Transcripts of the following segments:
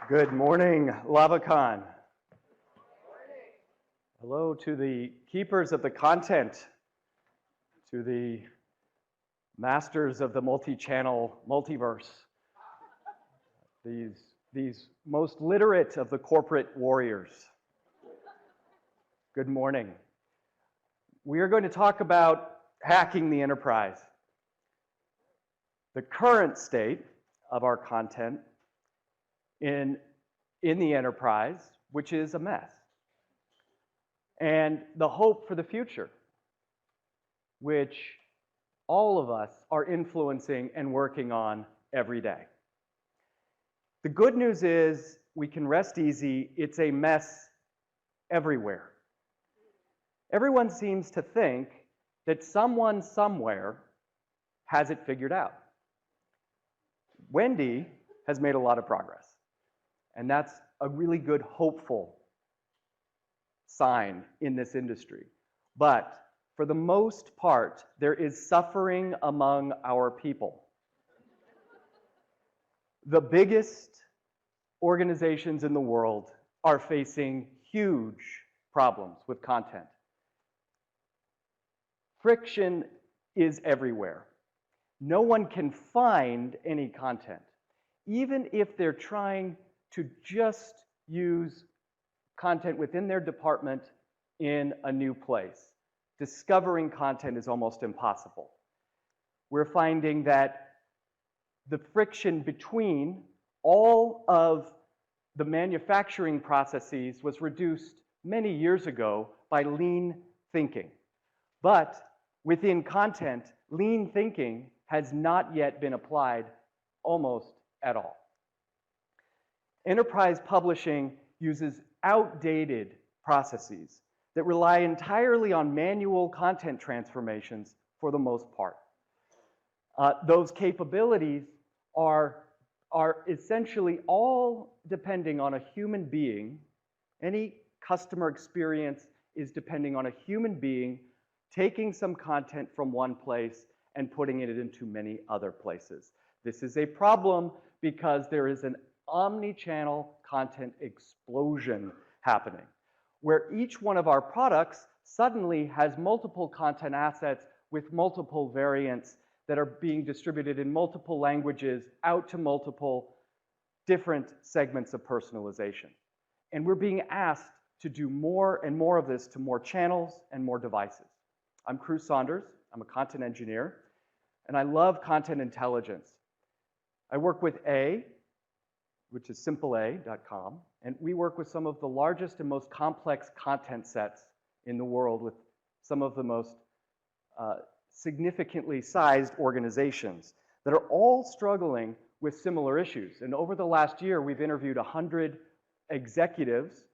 Good morning, LavaCon. Hello to the keepers of the content, to the masters of the multi-channel multiverse, these most literate of the corporate warriors. Good morning. We are going to talk about hacking the enterprise. The current state of our content in the enterprise, which is a mess. And the hope for the future, which all of us are influencing and working on every day. The good news is we can rest easy. It's a mess everywhere. Everyone seems to think that someone somewhere has it figured out. Wendy has made a lot of progress, and that's a really good, hopeful sign in this industry. But for the most part, there is suffering among our people. The biggest organizations in the world are facing huge problems with content. Friction is everywhere. No one can find any content, even if they're trying to just use content within their department in a new place. Discovering content is almost impossible. We're finding that the friction between all of the manufacturing processes was reduced many years ago by lean thinking. But within content, lean thinking has not yet been applied almost at all. Enterprise publishing uses outdated processes that rely entirely on manual content transformations for the most part. Those capabilities are essentially all depending on a human being. Any customer experience is depending on a human being taking some content from one place and putting it into many other places. This is a problem because there is an omnichannel content explosion happening, where each one of our products suddenly has multiple content assets with multiple variants that are being distributed in multiple languages out to multiple different segments of personalization. And we're being asked to do more and more of this to more channels and more devices. I'm Cruce Saunders. I'm a content engineer, and I love content intelligence. I work with A, which is simpleA.com, and we work with some of the largest and most complex content sets in the world with some of the most significantly sized organizations that are all struggling with similar issues. And over the last year, we've interviewed 100 executives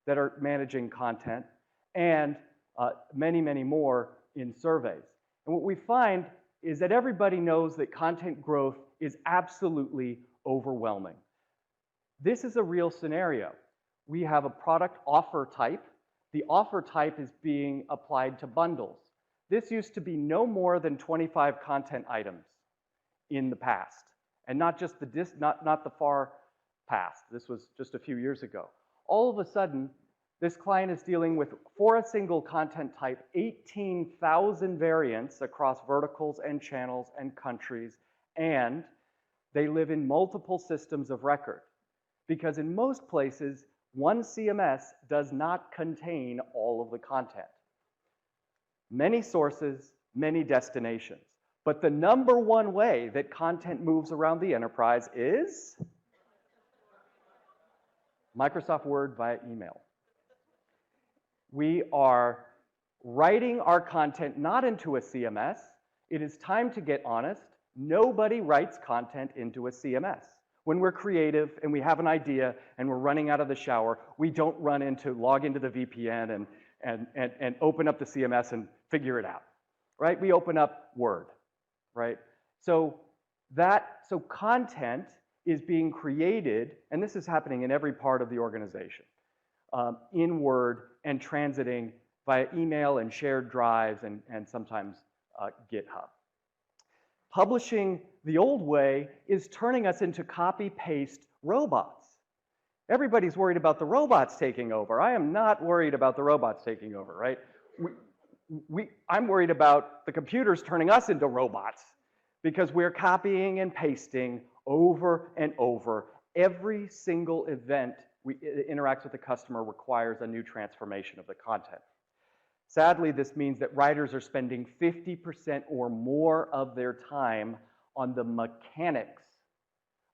that are managing content and many, many more in surveys. And what we find is that everybody knows that content growth is absolutely overwhelming. This is a real scenario. We have a product offer type. The offer type is being applied to bundles. This used to be no more than 25 content items in the past, and not just not the far past. This was just a few years ago. All of a sudden, this client is dealing with, for a single content type, 18,000 variants across verticals and channels and countries, and they live in multiple systems of record. Because in most places, one CMS does not contain all of the content. Many sources, many destinations. But the number one way that content moves around the enterprise is Microsoft Word via email. We are writing our content not into a CMS. It is time to get honest. Nobody writes content into a CMS. When we're creative and we have an idea and we're running out of the shower, we don't log into the VPN and open up the CMS and figure it out, right? We open up Word, right? So content is being created, and this is happening in every part of the organization, in Word and transiting via email and shared drives and sometimes GitHub. Publishing the old way is turning us into copy-paste robots. Everybody's worried about the robots taking over. I am not worried about the robots taking over, right? I'm worried about the computers turning us into robots because we're copying and pasting over and over. Every single event interacts with the customer requires a new transformation of the content. Sadly, this means that writers are spending 50% or more of their time on the mechanics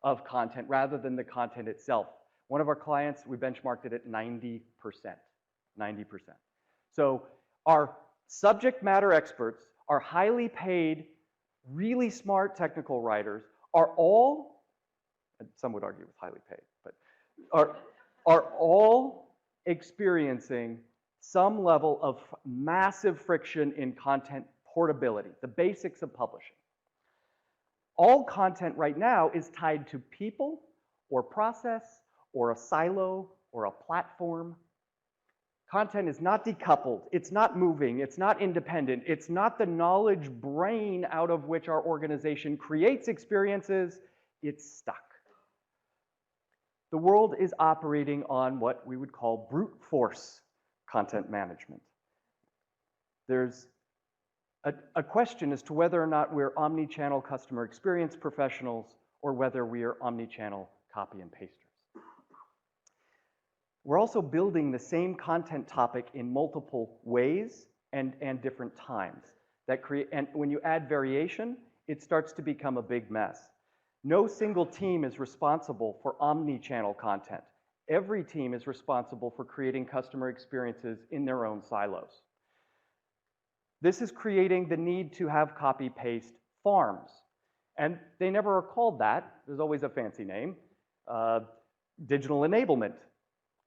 of content rather than the content itself. One of our clients, we benchmarked it at 90%. 90%. So our subject matter experts, our highly paid, really smart technical writers are all, and some would argue it's highly paid, but are all experiencing some level of massive friction in content portability, the basics of publishing. All content right now is tied to people or process or a silo or a platform. Content is not decoupled, it's not moving, it's not independent, it's not the knowledge brain out of which our organization creates experiences, it's stuck. The world is operating on what we would call brute force content management. There's a question as to whether or not we're omni-channel customer experience professionals or whether we are omni-channel copy and pasters. We're also building the same content topic in multiple ways and different times. And when you add variation, it starts to become a big mess. No single team is responsible for omni-channel content. Every team is responsible for creating customer experiences in their own silos. This is creating the need to have copy-paste farms. And they never are called that. There's always a fancy name. Digital enablement,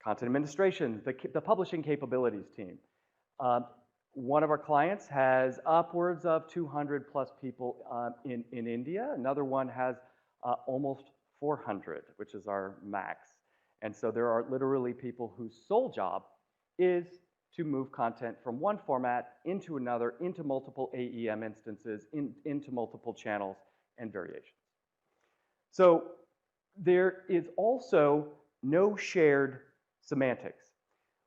content administration, the publishing capabilities team. One of our clients has upwards of 200 plus people in India. Another one has almost 400, which is our max. And so there are literally people whose sole job is to move content from one format into another, into multiple AEM instances, into multiple channels and variations. So there is also no shared semantics.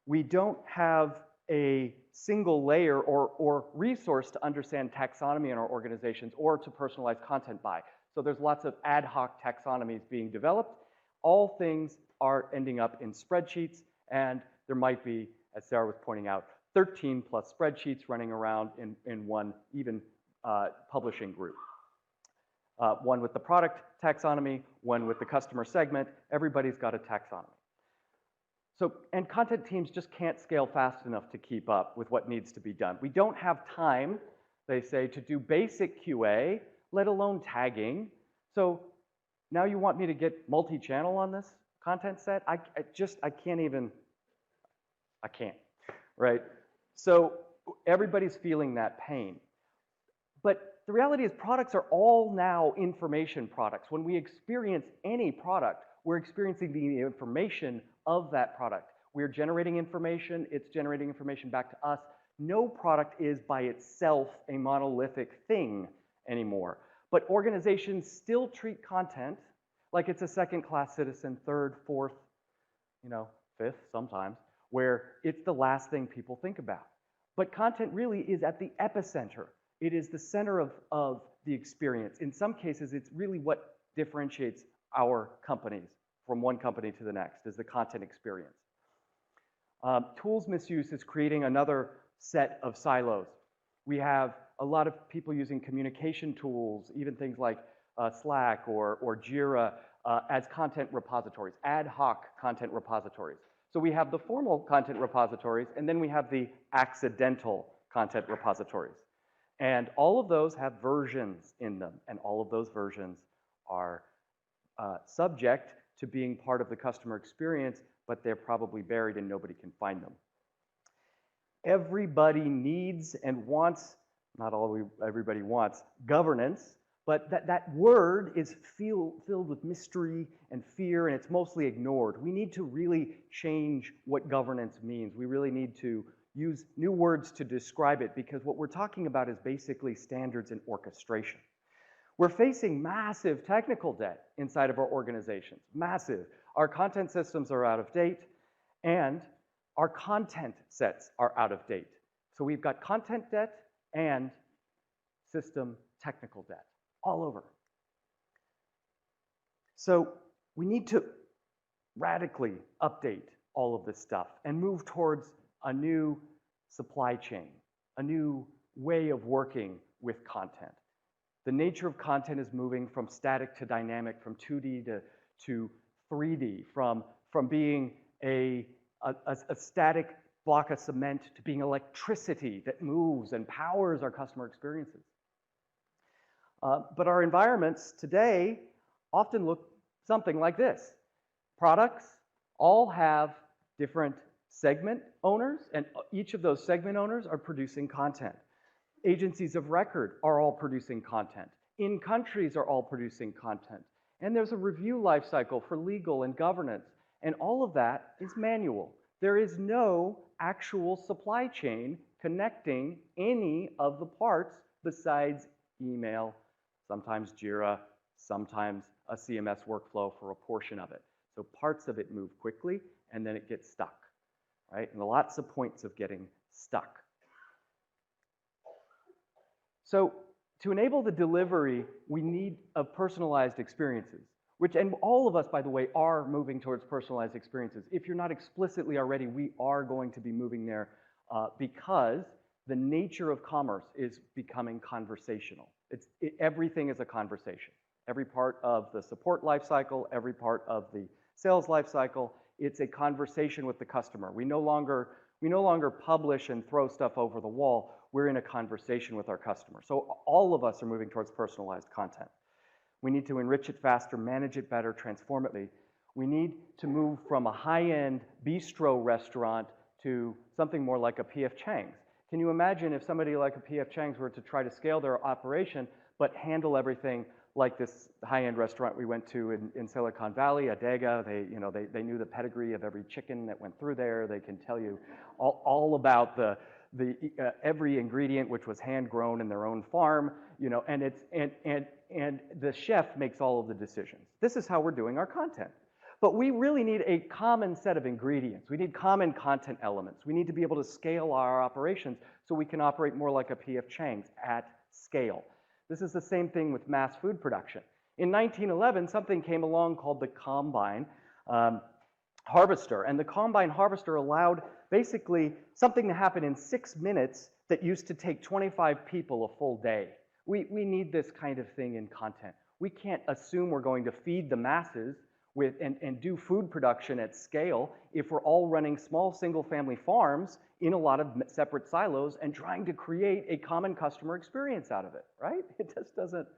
We don't have a single layer or resource to understand taxonomy in our organizations or to personalize content by. So there's lots of ad hoc taxonomies being developed. All things are ending up in spreadsheets, and there might be, as Sarah was pointing out, 13 plus spreadsheets running around in one even publishing group. One with the product taxonomy, one with the customer segment. Everybody's got a taxonomy. So, and content teams just can't scale fast enough to keep up with what needs to be done. We don't have time, they say, to do basic QA, let alone tagging. So now you want me to get multi-channel on this content set? I can't, right? So everybody's feeling that pain. But the reality is products are all now information products. When we experience any product, we're experiencing the information of that product. We're generating information, it's generating information back to us. No product is by itself a monolithic thing anymore. But organizations still treat content like it's a second-class citizen, third, fourth, fifth sometimes, where it's the last thing people think about. But content really is at the epicenter. It is the center of the experience. In some cases, it's really what differentiates our companies from one company to the next, is the content experience. Tools misuse is creating another set of silos. We have a lot of people using communication tools, even things like Slack or Jira, as content repositories, ad hoc content repositories. So we have the formal content repositories, and then we have the accidental content repositories. And all of those have versions in them, and all of those versions are subject to being part of the customer experience, but they're probably buried and nobody can find them. Everybody needs and wants, everybody wants governance, but that word is filled with mystery and fear, and it's mostly ignored. We need to really change what governance means. We really need to use new words to describe it, because what we're talking about is basically standards and orchestration. We're facing massive technical debt inside of our organizations, massive. Our content systems are out of date, and our content sets are out of date. So we've got content debt and system technical debt all over. So we need to radically update all of this stuff and move towards a new supply chain, a new way of working with content. The nature of content is moving from static to dynamic, from 2D to 3D, from being a static block of cement to being electricity that moves and powers our customer experiences. But our environments today often look something like this. Products all have different segment owners, and each of those segment owners are producing content. Agencies of record are all producing content. In-countries are all producing content. And there's a review life cycle for legal and governance, and all of that is manual. There is no actual supply chain connecting any of the parts besides email, sometimes Jira, sometimes a CMS workflow for a portion of it. So parts of it move quickly, and then it gets stuck, right? And lots of points of getting stuck. So to enable the delivery, we need personalized experiences, which, and all of us, by the way, are moving towards personalized experiences. If you're not explicitly already, we are going to be moving there because the nature of commerce is becoming conversational. Everything is a conversation. Every part of the support lifecycle, every part of the sales lifecycle, it's a conversation with the customer. We no longer publish and throw stuff over the wall. We're in a conversation with our customer. So all of us are moving towards personalized content. We need to enrich it faster, manage it better, transform it. We need to move from a high-end bistro restaurant to something more like a P.F. Chang's. Can you imagine if somebody like a P.F. Chang's were to try to scale their operation but handle everything like this high-end restaurant we went to in Silicon Valley, Adega? They knew the pedigree of every chicken that went through there. They can tell you all about every ingredient, which was hand-grown in their own farm, and the chef makes all of the decisions. This is how we're doing our content. But we really need a common set of ingredients. We need common content elements. We need to be able to scale our operations so we can operate more like a P.F. Chang's at scale. This is the same thing with mass food production. In 1911, something came along called the combine harvester, and the combine harvester allowed basically something to happen in 6 minutes that used to take 25 people a full day. We need this kind of thing in content. We can't assume we're going to feed the masses and do food production at scale if we're all running small single-family farms in a lot of separate silos and trying to create a common customer experience out of it, right? It just doesn't,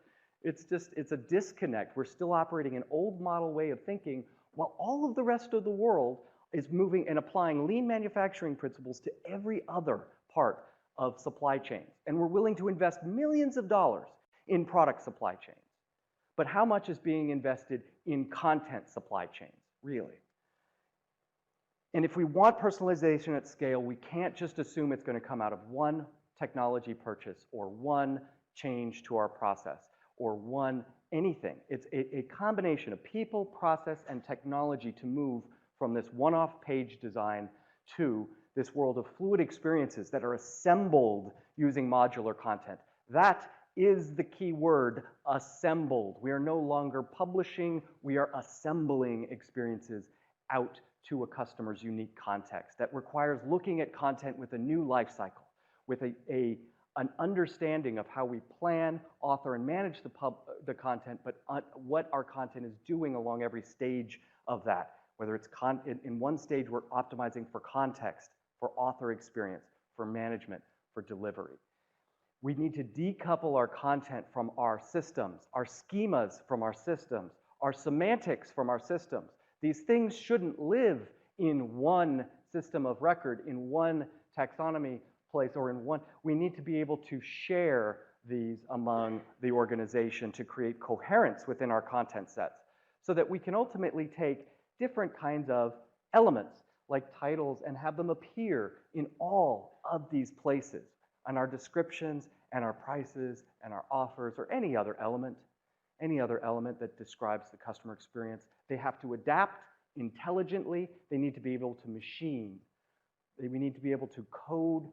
it's a disconnect. We're still operating an old model way of thinking while all of the rest of the world is moving and applying lean manufacturing principles to every other part of supply chains. And we're willing to invest millions of dollars in product supply chains. But how much is being invested in content supply chains, really? And if we want personalization at scale, we can't just assume it's going to come out of one technology purchase or one change to our process or one anything. It's a combination of people, process, and technology to move from this one-off page design to this world of fluid experiences that are assembled using modular content. That is the key word, assembled. We are no longer publishing, we are assembling experiences out to a customer's unique context. That requires looking at content with a new life cycle, with an understanding of how we plan, author, and manage the content, but what our content is doing along every stage of that. Whether it's in one stage we're optimizing for context, for author experience, for management, for delivery. We need to decouple our content from our systems, our schemas from our systems, our semantics from our systems. These things shouldn't live in one system of record, in one taxonomy place, or in one. We need to be able to share these among the organization to create coherence within our content sets so that we can ultimately take different kinds of elements like titles and have them appear in all of these places, and our descriptions and our prices and our offers or any other element any other element that describes the customer experience. They have to adapt intelligently. They need to be able to machine. We need to be able to code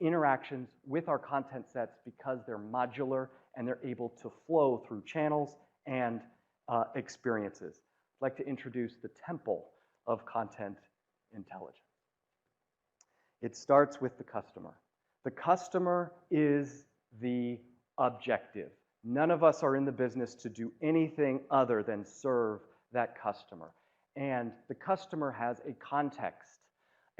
interactions with our content sets because they're modular and they're able to flow through channels and experiences. I'd like to introduce the temple of content intelligence. It starts with the customer. The customer is the objective. None of us are in the business to do anything other than serve that customer. And the customer has a context,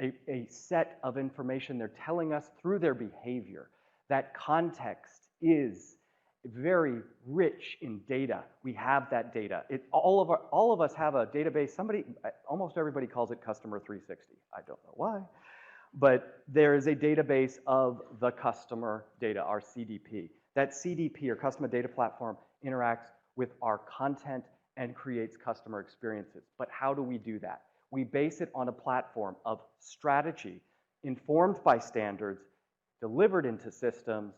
a set of information they're telling us through their behavior. That context is very rich in data. We have that data. All of us have a database. Almost everybody calls it Customer 360. I don't know why. But there is a database of the customer data, our CDP. That CDP, or Customer Data Platform, interacts with our content and creates customer experiences. But how do we do that? We base it on a platform of strategy informed by standards, delivered into systems,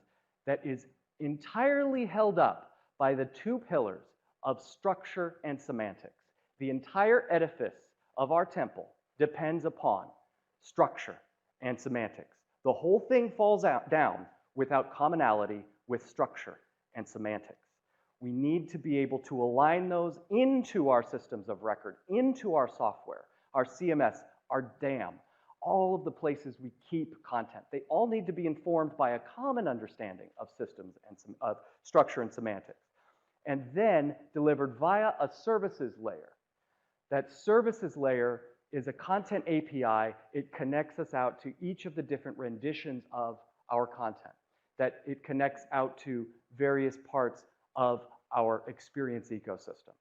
that is entirely held up by the two pillars of structure and semantics. The entire edifice of our temple depends upon structure and semantics. The whole thing falls down without commonality with structure and semantics. We need to be able to align those into our systems of record, into our software, our CMS, our DAM, all of the places we keep content. They all need to be informed by a common understanding of systems and of structure and semantics, and then delivered via a services layer. That services layer is a content API. It connects us out to each of the different renditions of our content, that it connects out to various parts of our experience ecosystem.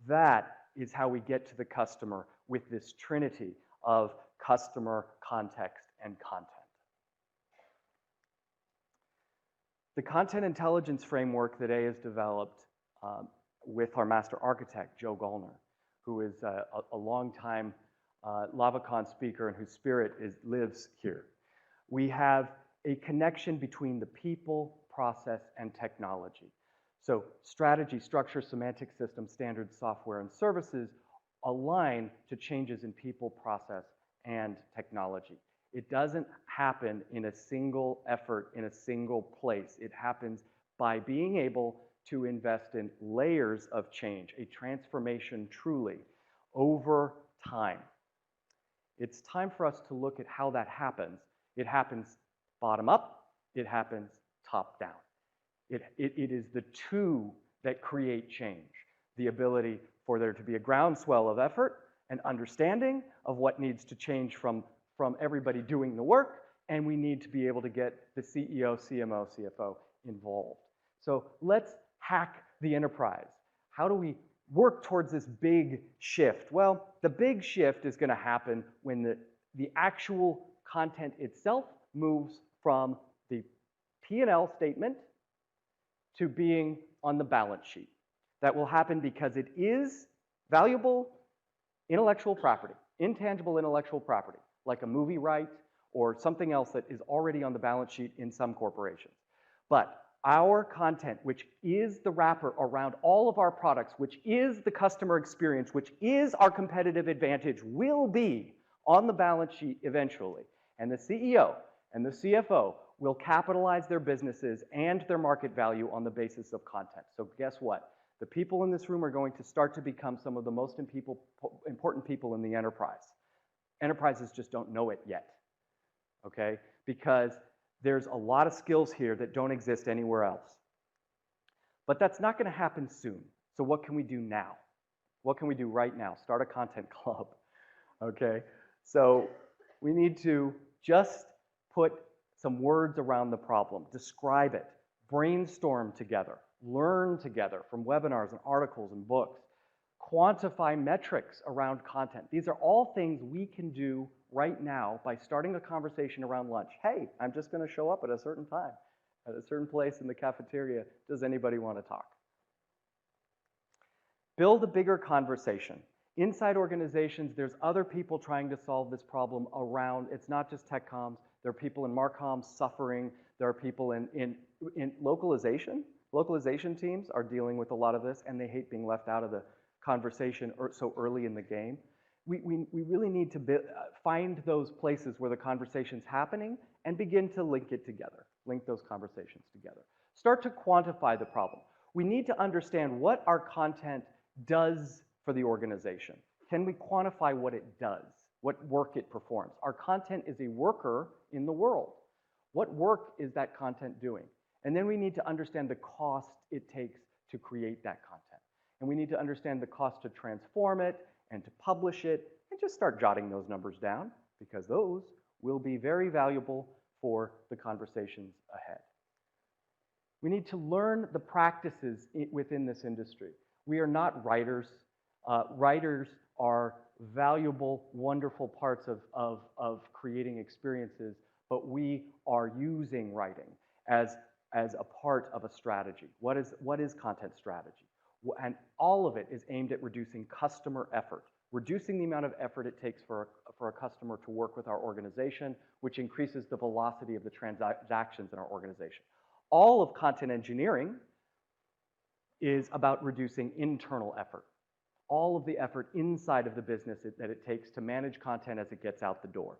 That is how we get to the customer with this trinity of customer, context, and content. The content intelligence framework that A has developed with our master architect, Joe Gollner, who is a longtime LavaCon speaker and whose spirit lives here. We have a connection between the people, process, and technology. So strategy, structure, semantic system, standards, software, and services align to changes in people, process, and technology. It doesn't happen in a single effort, in a single place. It happens by being able to invest in layers of change, a transformation truly, over time. It's time for us to look at how that happens. It happens bottom up, it happens top down. It is the two that create change. The ability for there to be a groundswell of effort and understanding of what needs to change from everybody doing the work, and we need to be able to get the CEO, CMO, CFO involved. So let's hack the enterprise. How do we work towards this big shift? Well, the big shift is going to happen when the actual content itself moves from the P&L statement to being on the balance sheet. That will happen because it is valuable intellectual property, intangible intellectual property, like a movie right or something else that is already on the balance sheet in some corporations. But our content, which is the wrapper around all of our products, which is the customer experience, which is our competitive advantage, will be on the balance sheet eventually. And the CEO and the CFO will capitalize their businesses and their market value on the basis of content. So guess what? The people in this room are going to start to become some of the most important people in the enterprise. Enterprises just don't know it yet, okay? Because there's a lot of skills here that don't exist anywhere else. But that's not going to happen soon. So what can we do now? What can we do right now? Start a content club, okay? So we need to just put some words around the problem, describe it, brainstorm together, learn together from webinars and articles and books, quantify metrics around content. These are all things we can do right now by starting a conversation around lunch. Hey, I'm just going to show up at a certain time, at a certain place in the cafeteria. Does anybody want to talk? Build a bigger conversation. Inside organizations, there's other people trying to solve this problem around. It's not just TechComms. There are people in marcomm suffering. There are people in localization. Localization teams are dealing with a lot of this, and they hate being left out of the conversation so early in the game. We really need to find those places where the conversation's happening and begin to link it together, link those conversations together. Start to quantify the problem. We need to understand what our content does for the organization. Can we quantify what it does, what work it performs? Our content is a worker in the world. What work is that content doing? And then we need to understand the cost it takes to create that content. And we need to understand the cost to transform it and to publish it, and just start jotting those numbers down, because those will be very valuable for the conversations ahead. We need to learn the practices within this industry. We are not writers. Writers are valuable, wonderful parts of creating experiences, but we are using writing as a part of a strategy. What is content strategy? And all of it is aimed at reducing customer effort, reducing the amount of effort it takes for a customer to work with our organization, which increases the velocity of the transactions in our organization. All of content engineering is about reducing internal effort. All of the effort inside of the business that it takes to manage content as it gets out the door.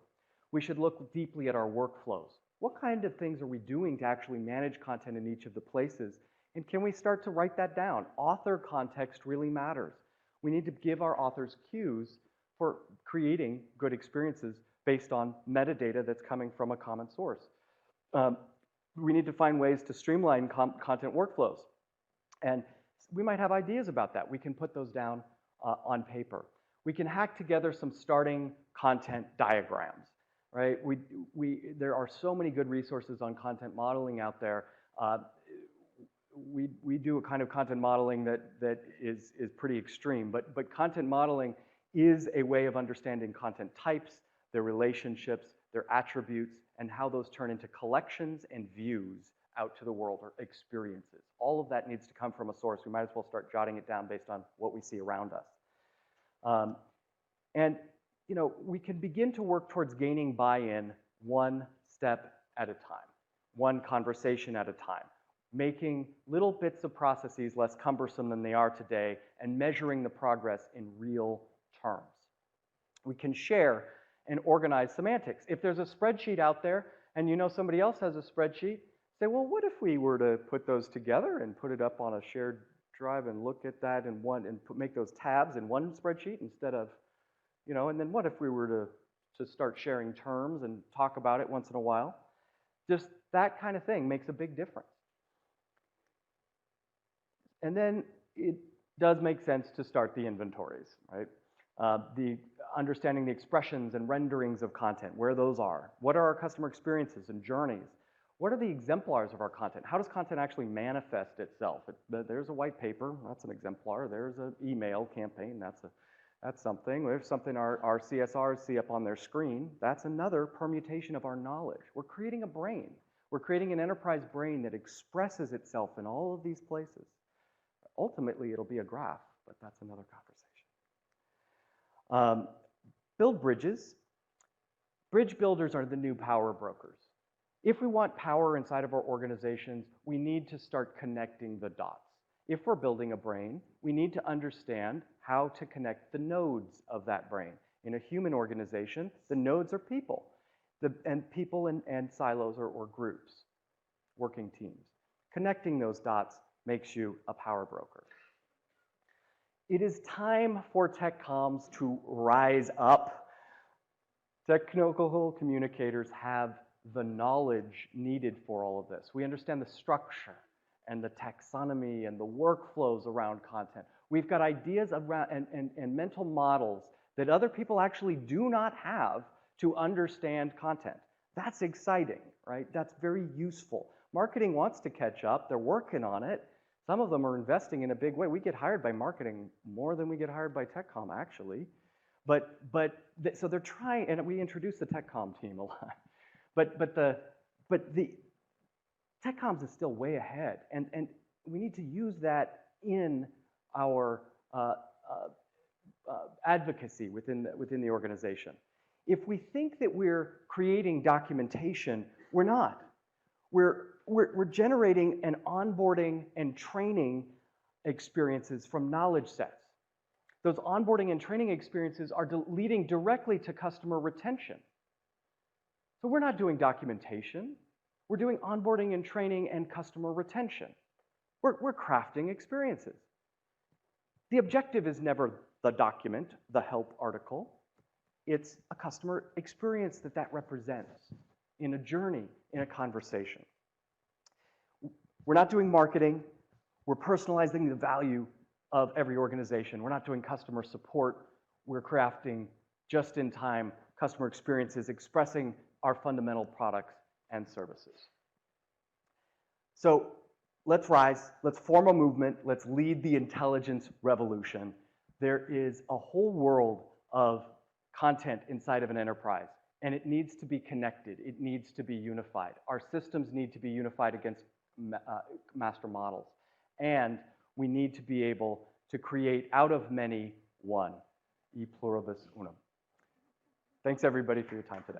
We should look deeply at our workflows. What kind of things are we doing to actually manage content in each of the places? And can we start to write that down? Author context really matters. We need to give our authors cues for creating good experiences based on metadata that's coming from a common source. We need to find ways to streamline content workflows. And we might have ideas about that. We can put those down on paper. We can hack together some starting content diagrams, right? There are so many good resources on content modeling out there. We do a kind of content modeling that is pretty extreme, but content modeling is a way of understanding content types, their relationships, their attributes, and how those turn into collections and views out to the world, or experiences. All of that needs to come from a source. We might as well start jotting it down based on what we see around us. And you know, we can begin to work towards gaining buy-in one step at a time, one conversation at a time, making little bits of processes less cumbersome than they are today, and measuring the progress in real terms. We can share and organize semantics. If there's a spreadsheet out there and you know somebody else has a spreadsheet, say, well, what if we were to put those together and put it up on a shared drive and look at that in one, and make those tabs in one spreadsheet instead of, you know, and then what if we were to start sharing terms and talk about it once in a while? Just that kind of thing makes a big difference. And then it does make sense to start the inventories, right? Understanding the expressions and renderings of content, where those are. What are our customer experiences and journeys? What are the exemplars of our content? How does content actually manifest itself? There's a white paper, that's an exemplar. There's an email campaign, that's something. There's something our CSRs see up on their screen. That's another permutation of our knowledge. We're creating a brain. We're creating an enterprise brain that expresses itself in all of these places. Ultimately, it'll be a graph, but that's another conversation. Build bridges. Bridge builders are the new power brokers. If we want power inside of our organizations, we need to start connecting the dots. If we're building a brain, we need to understand how to connect the nodes of that brain. In a human organization, the nodes are people. And people and silos or groups, working teams. Connecting those dots makes you a power broker. It is time for TechComms to rise up. Technical communicators have the knowledge needed for all of this. We understand the structure and the taxonomy and the workflows around content. We've got ideas around and mental models that other people actually do not have to understand content. That's exciting, right? That's very useful. Marketing wants to catch up. They're working on it. Some of them are investing in a big way. We get hired by marketing more than we get hired by TechComm, actually. So they're trying, and we introduce the TechComm team a lot. But the TechComms is still way ahead, and we need to use that in our advocacy within the organization. If we think that we're creating documentation, we're not. We're we're generating an onboarding and training experiences from knowledge sets. Those onboarding and training experiences are leading directly to customer retention. So we're not doing documentation. We're doing onboarding and training and customer retention. We're crafting experiences. The objective is never the document, the help article. It's a customer experience that represents in a journey, in a conversation. We're not doing marketing. We're personalizing the value of every organization. We're not doing customer support. We're crafting just-in-time customer experiences, expressing our fundamental products and services. So let's rise, let's form a movement, let's lead the intelligence revolution. There is a whole world of content inside of an enterprise, and it needs to be connected. It needs to be unified. Our systems need to be unified against master models, and we need to be able to create out of many one, e pluribus unum. Thanks everybody for your time today.